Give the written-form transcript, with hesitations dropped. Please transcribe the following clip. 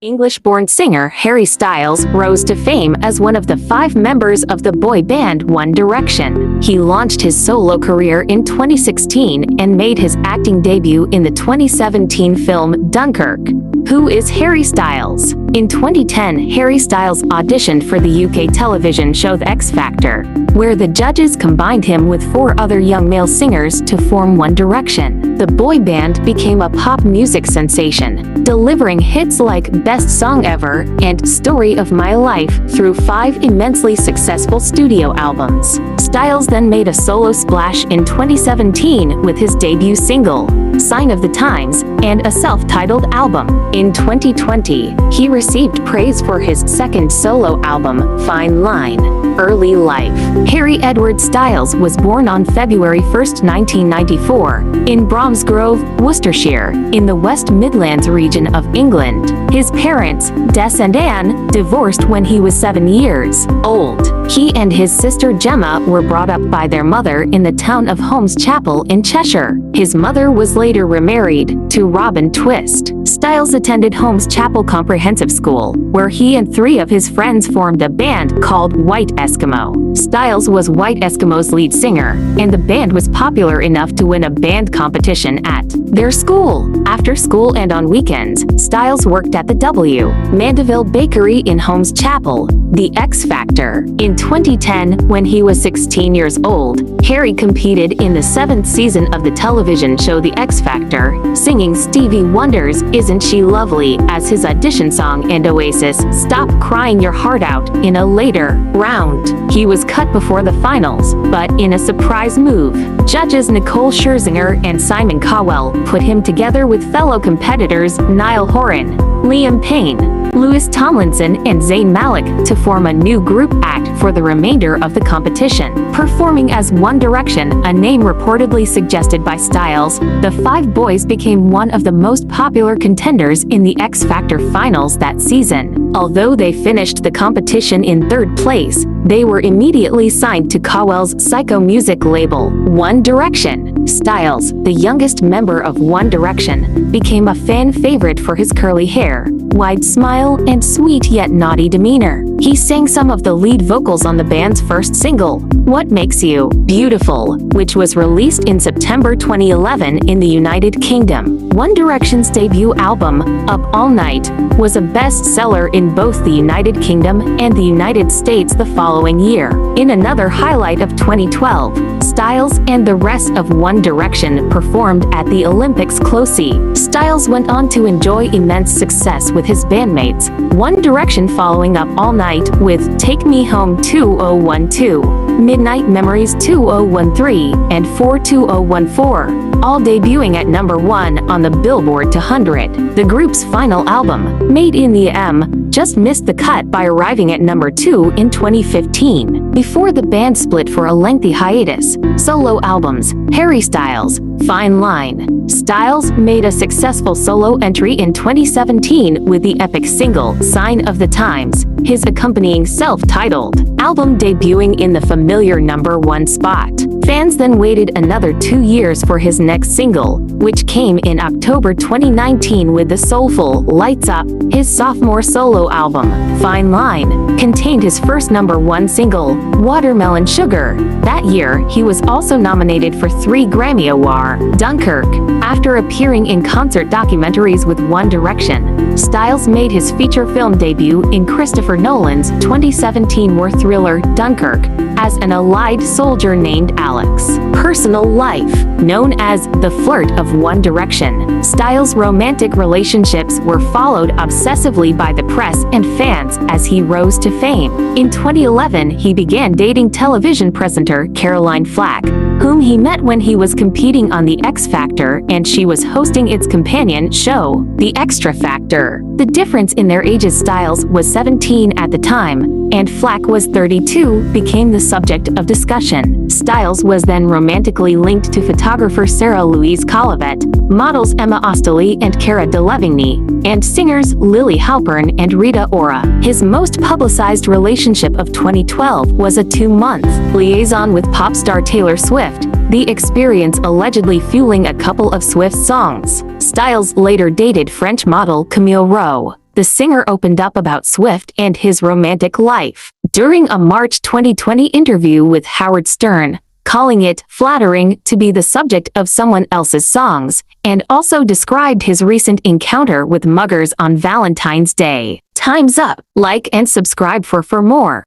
English-born singer Harry Styles rose to fame as one of the 5 members of the boy band One Direction. He launched his solo career in 2016 and made his acting debut in the 2017 film Dunkirk. Who is Harry Styles? In 2010, Harry Styles auditioned for the UK television show The X Factor, where the judges combined him with 4 other young male singers to form One Direction. The boy band became a pop music sensation, delivering hits like Best Song Ever and Story of My Life through 5 immensely successful studio albums. Styles then made a solo splash in 2017 with his debut single, Sign of the Times, and a self-titled album. In 2020, he received praise for his second solo album, Fine Line. Early life. Harry Edward Styles was born on February 1, 1994, in Bromsgrove, Worcestershire, in the West Midlands region of England. His parents, Des and Anne, divorced when he was 7 years old. He and his sister Gemma were brought up by their mother in the town of Holmes Chapel in Cheshire. His mother was later remarried to Robin Twist. Styles attended Holmes Chapel Comprehensive School, where he and 3 of his friends formed a band called White Eskimo. Styles was White Eskimo's lead singer, and the band was popular enough to win a band competition at their school. After school and on weekends, Styles worked at the W. Mandeville Bakery in Holmes Chapel, The X Factor. In 2010, when he was 16 years old, Harry competed in the 7th season of the television show The X Factor, singing Stevie Wonder's Isn't She Lovely as his audition song and Oasis' Stop Crying Your Heart Out in a later round. He was cut before the finals, but in a surprise move, judges Nicole Scherzinger and Simon Cowell put him together with fellow competitors Niall Horan, Liam Payne, Louis Tomlinson, and Zayn Malik to form a new group act for the remainder of the competition. Performing as One Direction, a name reportedly suggested by Styles, the 5 boys became one of the most popular contenders in the X Factor finals that season. Although they finished the competition in 3rd place, they were immediately signed to Cowell's Psycho Music label, One Direction. Styles, the youngest member of One Direction, became a fan favorite for his curly hair, wide smile, and sweet yet naughty demeanor. He sang some of the lead vocals on the band's first single, What Makes You Beautiful, which was released in September 2011 in the United Kingdom. One Direction's debut album, Up All Night, was a bestseller in both the United Kingdom and the United States the following year. In another highlight of 2012, Styles and the rest of One Direction performed at the Olympics closely. Styles went on to enjoy immense success with his bandmates, One Direction following Up All Night with Take Me Home 2012, Midnight Memories 2013, and 42014, all debuting at number 1 on the Billboard 200. The group's final album, Made in the M, just missed the cut by arriving at number 2 in 2015. Before the band split for a lengthy hiatus, solo albums, Harry Styles, Fine Line. Styles made a successful solo entry in 2017 with the epic single Sign of the Times, his accompanying self-titled album debuting in the familiar number 1 spot. Fans then waited another 2 years for his next single, which came in October 2019 with the soulful Lights Up. His sophomore solo album, Fine Line, contained his first number 1 single, Watermelon Sugar. That year, he was also nominated for 3 Grammy Awards. Dunkirk. After appearing in concert documentaries with One Direction, Styles made his feature film debut in Christopher Nolan's 2017 war thriller Dunkirk as an Allied soldier named Alex. Personal life. Known as the flirt of One Direction, Styles' romantic relationships were followed obsessively by the press and fans as he rose to fame. In 2011, he began dating television presenter Caroline Flack, whom he met when he was competing on The X Factor and she was hosting its companion show, The Extra Factor. The difference in their ages, Styles was 17 at the time, and Flack was 32, became the subject of discussion. Styles was then romantically linked to photographer Sarah Louise Colivette, models Emma Osterley and Cara Delevingne, and singers Lily Halpern and Rita Ora. His most publicized relationship of 2012 was a 2-month liaison with pop star Taylor Swift, the experience allegedly fueling a couple of Swift's songs. Styles later dated French model Camille Rowe. the singer opened up about Swift and his romantic life during a March 2020 interview with Howard Stern, calling it flattering to be the subject of someone else's songs, and also described his recent encounter with muggers on Valentine's Day. Time's up. Like and subscribe for more.